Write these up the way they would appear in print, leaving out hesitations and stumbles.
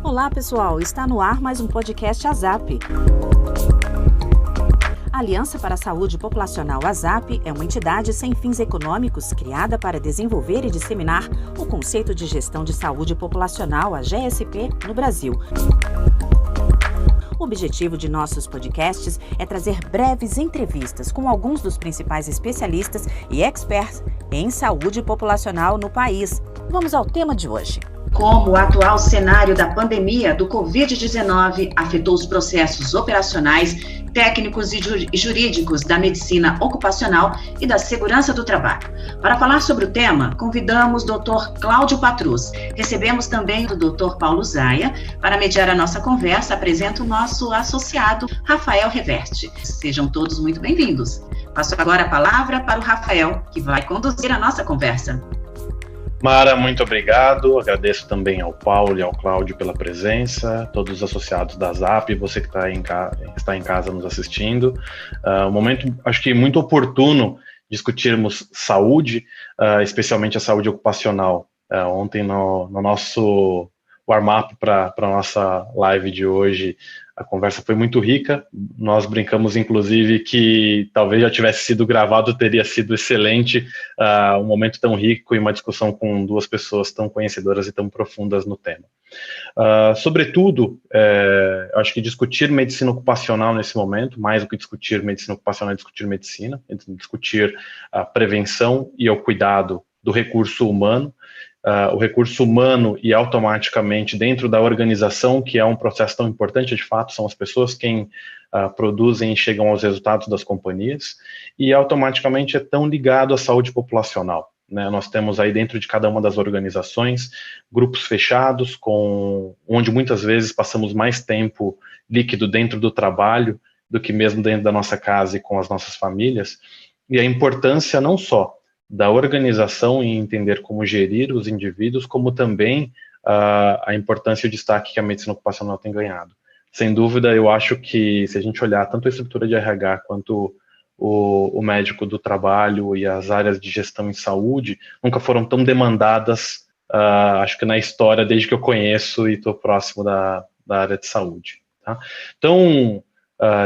Olá, pessoal! Está no ar mais um podcast ASAP. A Aliança para a Saúde Populacional ASAP é uma entidade sem fins econômicos criada para desenvolver e disseminar o conceito de gestão de saúde populacional, a GSP, no Brasil. O objetivo de nossos podcasts é trazer breves entrevistas com alguns dos principais especialistas e experts em saúde populacional no país. Vamos ao tema de hoje. Como o atual cenário da pandemia do Covid-19 afetou os processos operacionais, técnicos e jurídicos da medicina ocupacional e da segurança do trabalho. Para falar sobre o tema, convidamos o Dr. Cláudio Patrus. Recebemos também o Dr. Paulo Zaia. Para mediar a nossa conversa, apresento o nosso associado, Rafael Reverte. Sejam todos muito bem-vindos. Passo agora a palavra para o Rafael, que vai conduzir a nossa conversa. Mara, muito obrigado. Agradeço também ao Paulo e ao Cláudio pela presença, todos os associados da ZAP, você que está em casa nos assistindo. Um momento, acho que muito oportuno discutirmos saúde, especialmente a saúde ocupacional. Ontem, no nosso warm-up para a nossa live de hoje, a conversa foi muito rica. Nós brincamos, inclusive, que talvez já tivesse sido gravado, teria sido excelente, um momento tão rico e uma discussão com duas pessoas tão conhecedoras e tão profundas no tema. Sobretudo, acho que discutir medicina ocupacional nesse momento, mais do que discutir medicina ocupacional, é discutir medicina, é discutir a prevenção e o cuidado do recurso humano, o recurso humano e automaticamente dentro da organização, que é um processo tão importante, de fato, são as pessoas quem produzem e chegam aos resultados das companhias, e automaticamente é tão ligado à saúde populacional, né? Nós temos aí dentro de cada uma das organizações grupos fechados, onde muitas vezes passamos mais tempo líquido dentro do trabalho do que mesmo dentro da nossa casa e com as nossas famílias, e a importância não só da organização em entender como gerir os indivíduos, como também a importância e o destaque que a medicina ocupacional tem ganhado. Sem dúvida, eu acho que se a gente olhar tanto a estrutura de RH quanto o médico do trabalho e as áreas de gestão em saúde, nunca foram tão demandadas, acho que na história, desde que eu conheço e estou próximo da área de saúde. Tá? Então,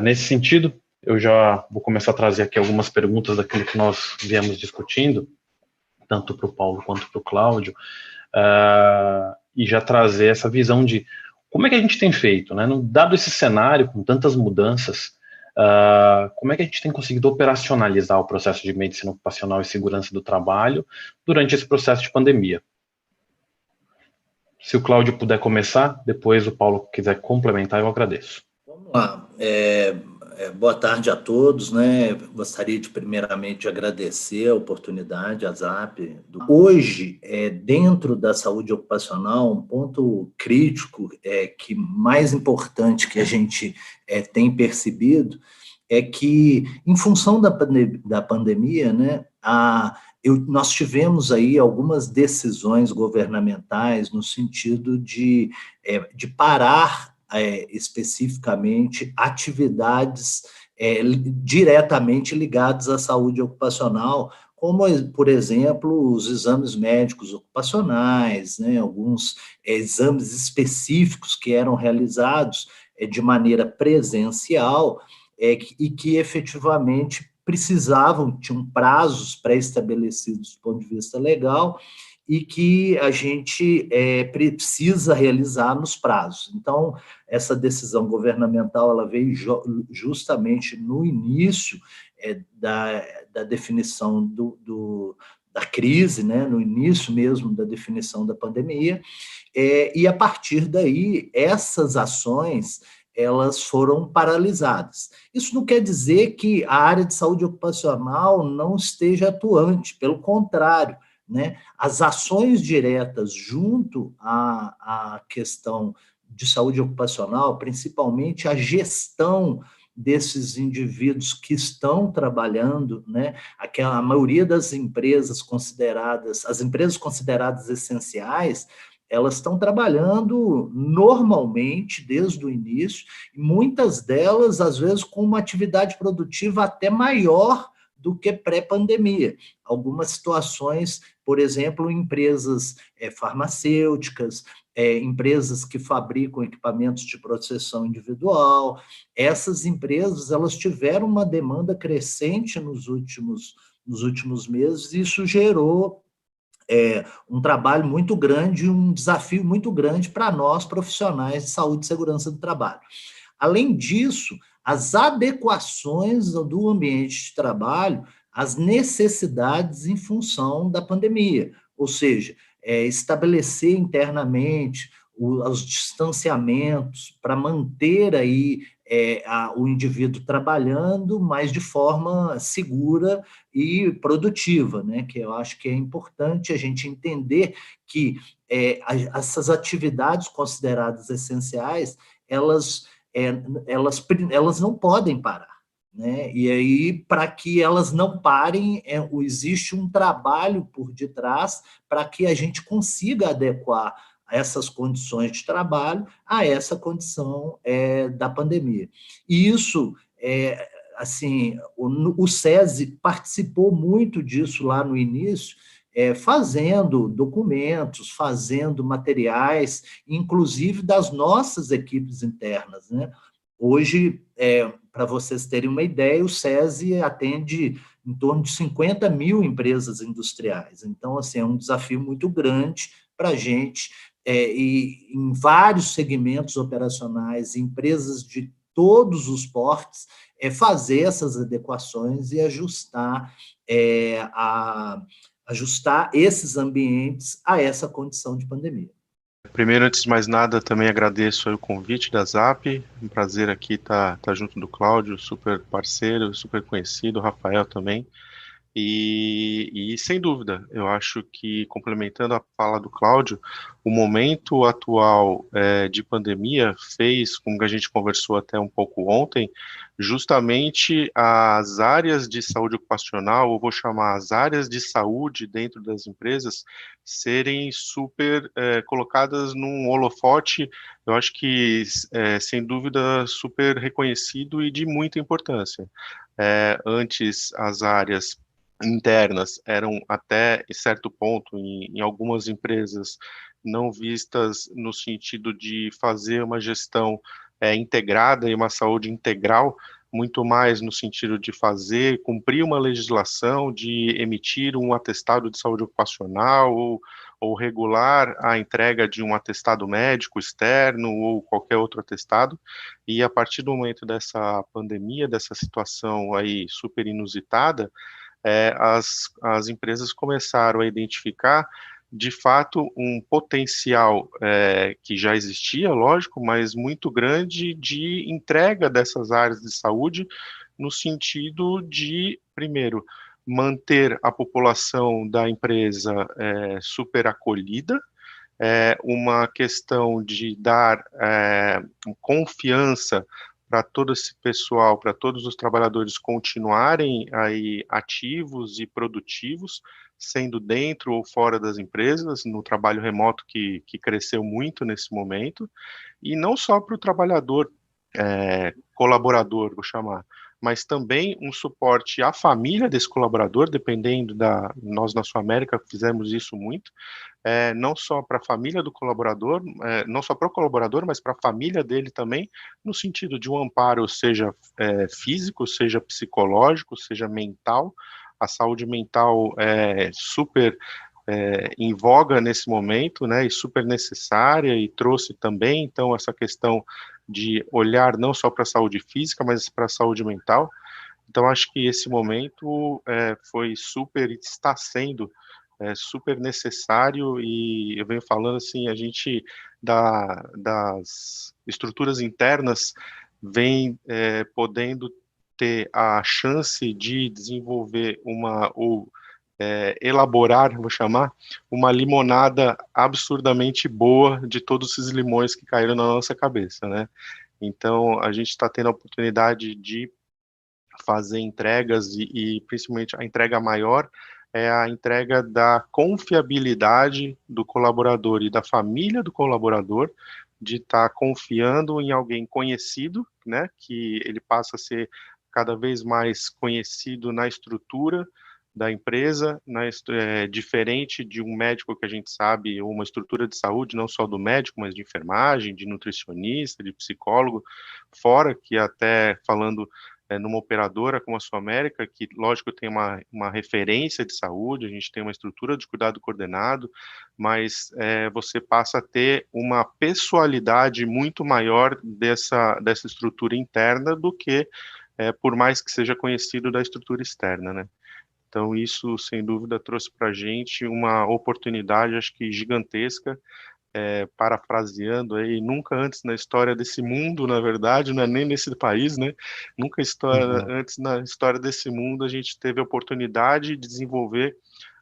nesse sentido, eu já vou começar a trazer aqui algumas perguntas daquilo que nós viemos discutindo, tanto para o Paulo quanto para o Cláudio, e já trazer essa visão de como é que a gente tem feito, né? Dado esse cenário com tantas mudanças, como é que a gente tem conseguido operacionalizar o processo de medicina ocupacional e segurança do trabalho durante esse processo de pandemia? Se o Cláudio puder começar, depois o Paulo quiser complementar, eu agradeço. Vamos lá. Boa tarde a todos, né? Gostaria de primeiramente agradecer a oportunidade, a ZAP. Hoje, dentro da saúde ocupacional, um ponto crítico que mais importante que a gente tem percebido é que, em função da pandemia, né, nós tivemos aí algumas decisões governamentais no sentido de parar especificamente atividades diretamente ligadas à saúde ocupacional, como, por exemplo, os exames médicos ocupacionais, né, alguns exames específicos que eram realizados de maneira presencial e que efetivamente tinham prazos pré-estabelecidos do ponto de vista legal, e que a gente precisa realizar nos prazos. Então, essa decisão governamental ela veio justamente no início da definição da crise, né, no início mesmo da definição da pandemia, e a partir daí, essas ações elas foram paralisadas. Isso não quer dizer que a área de saúde ocupacional não esteja atuante, pelo contrário, né? As ações diretas junto à questão de saúde ocupacional, principalmente a gestão desses indivíduos que estão trabalhando, né? A maioria das empresas as empresas consideradas essenciais, elas estão trabalhando normalmente desde o início, e muitas delas, às vezes, com uma atividade produtiva até maior do que pré-pandemia. Algumas situações, por exemplo, empresas farmacêuticas, empresas que fabricam equipamentos de proteção individual, essas empresas elas tiveram uma demanda crescente nos últimos meses, e isso gerou um trabalho muito grande, um desafio muito grande para nós, profissionais de saúde e segurança do trabalho. Além disso, as adequações do ambiente de trabalho às necessidades em função da pandemia, ou seja, estabelecer internamente os distanciamentos para manter aí o indivíduo trabalhando, mas de forma segura e produtiva, né? Que eu acho que é importante a gente entender que essas atividades consideradas essenciais, elas não podem parar, né? E aí, para que elas não parem, existe um trabalho por detrás para que a gente consiga adequar essas condições de trabalho a essa condição da pandemia. E isso, assim, o SESI participou muito disso lá no início, fazendo documentos, fazendo materiais, inclusive das nossas equipes internas, né? Hoje, para vocês terem uma ideia, o SESI atende em torno de 50 mil empresas industriais. Então, assim, é um desafio muito grande para a gente, e em vários segmentos operacionais, empresas de todos os portes, fazer essas adequações e ajustar esses ambientes a essa condição de pandemia. Primeiro, antes de mais nada, também agradeço o convite da ZAP, um prazer aqui estar junto do Cláudio, super parceiro, super conhecido, o Rafael também, e sem dúvida, eu acho que, complementando a fala do Cláudio, o momento atual de pandemia fez, como a gente conversou até um pouco ontem, justamente as áreas de saúde ocupacional, eu vou chamar as áreas de saúde dentro das empresas, serem super colocadas num holofote, eu acho que, sem dúvida, super reconhecido e de muita importância. Antes, as áreas internas eram até certo ponto, em algumas empresas, não vistas no sentido de fazer uma gestão integrada e uma saúde integral, muito mais no sentido de cumprir uma legislação, de emitir um atestado de saúde ocupacional ou regular a entrega de um atestado médico externo ou qualquer outro atestado, e a partir do momento dessa pandemia, dessa situação aí super inusitada, as empresas começaram a identificar, de fato, um potencial que já existia, lógico, mas muito grande de entrega dessas áreas de saúde, no sentido de, primeiro, manter a população da empresa super acolhida, uma questão de dar confiança para todo esse pessoal, para todos os trabalhadores continuarem aí ativos e produtivos, sendo dentro ou fora das empresas, no trabalho remoto que cresceu muito nesse momento, e não só para o trabalhador colaborador, vou chamar, mas também um suporte à família desse colaborador, dependendo nós na Sul América fizemos isso muito, não só para a família do colaborador, não só para o colaborador, mas para a família dele também, no sentido de um amparo, seja físico, seja psicológico, seja mental. A saúde mental é super em voga nesse momento, né, e super necessária, e trouxe também, então, essa questão de olhar não só para a saúde física, mas para a saúde mental. Então, acho que esse momento foi super, está sendo super necessário, e eu venho falando assim, a gente das estruturas internas vem podendo ter a chance de desenvolver elaborar, vou chamar, uma limonada absurdamente boa de todos esses limões que caíram na nossa cabeça, né? Então, a gente está tendo a oportunidade de fazer entregas e principalmente a entrega maior é a entrega da confiabilidade do colaborador e da família do colaborador, de estar confiando em alguém conhecido, né, que ele passa a ser cada vez mais conhecido na estrutura da empresa, diferente de um médico que a gente sabe, uma estrutura de saúde, não só do médico, mas de enfermagem, de nutricionista, de psicólogo, fora que até falando numa operadora como a Sul América, que lógico tem uma referência de saúde, a gente tem uma estrutura de cuidado coordenado, mas você passa a ter uma pessoalidade muito maior dessa estrutura interna do que, por mais que seja conhecido da estrutura externa, né? Então, isso, sem dúvida, trouxe para a gente uma oportunidade, acho que gigantesca, parafraseando aí, nunca antes na história desse mundo, na verdade, não é nem nesse país, né? Nunca antes na história desse mundo a gente teve a oportunidade de desenvolver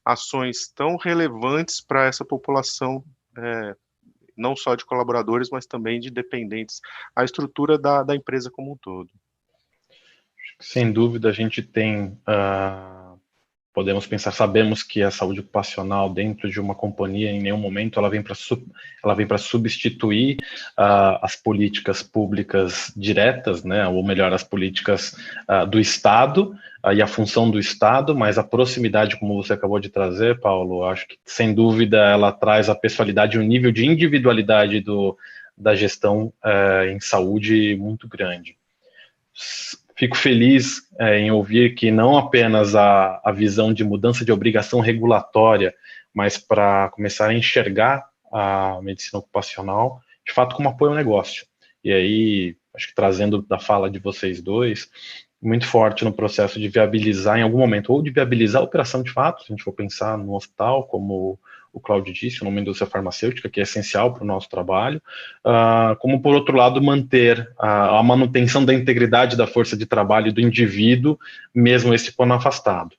ações tão relevantes para essa população, não só de colaboradores, mas também de dependentes, a estrutura da empresa como um todo. Sem dúvida, a gente tem... podemos pensar, sabemos que a saúde ocupacional dentro de uma companhia, em nenhum momento, ela vem para substituir as políticas públicas diretas, né, ou melhor, as políticas do Estado e a função do Estado, mas a proximidade, como você acabou de trazer, Paulo, acho que, sem dúvida, ela traz a pessoalidade e um nível de individualidade da gestão em saúde muito grande. Fico feliz em ouvir que não apenas a visão de mudança de obrigação regulatória, mas para começar a enxergar a medicina ocupacional, de fato, como apoio ao negócio. E aí, acho que trazendo da fala de vocês dois, muito forte no processo de viabilizar em algum momento, ou de viabilizar a operação de fato, se a gente for pensar no hospital, como o Cláudio disse, numa indústria farmacêutica, que é essencial para o nosso trabalho, como, por outro lado, manter a manutenção da integridade da força de trabalho do indivíduo, mesmo esse quando afastado.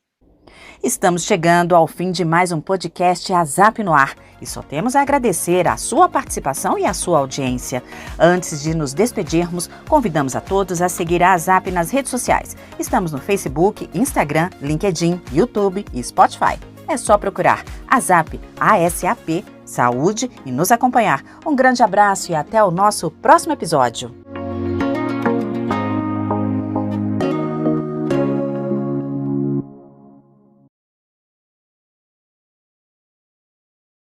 Estamos chegando ao fim de mais um podcast ASAP no Ar e só temos a agradecer a sua participação e a sua audiência. Antes de nos despedirmos, convidamos a todos a seguir a ASAP nas redes sociais. Estamos no Facebook, Instagram, LinkedIn, YouTube e Spotify. É só procurar ASAP, ASAP, Saúde e nos acompanhar. Um grande abraço e até o nosso próximo episódio.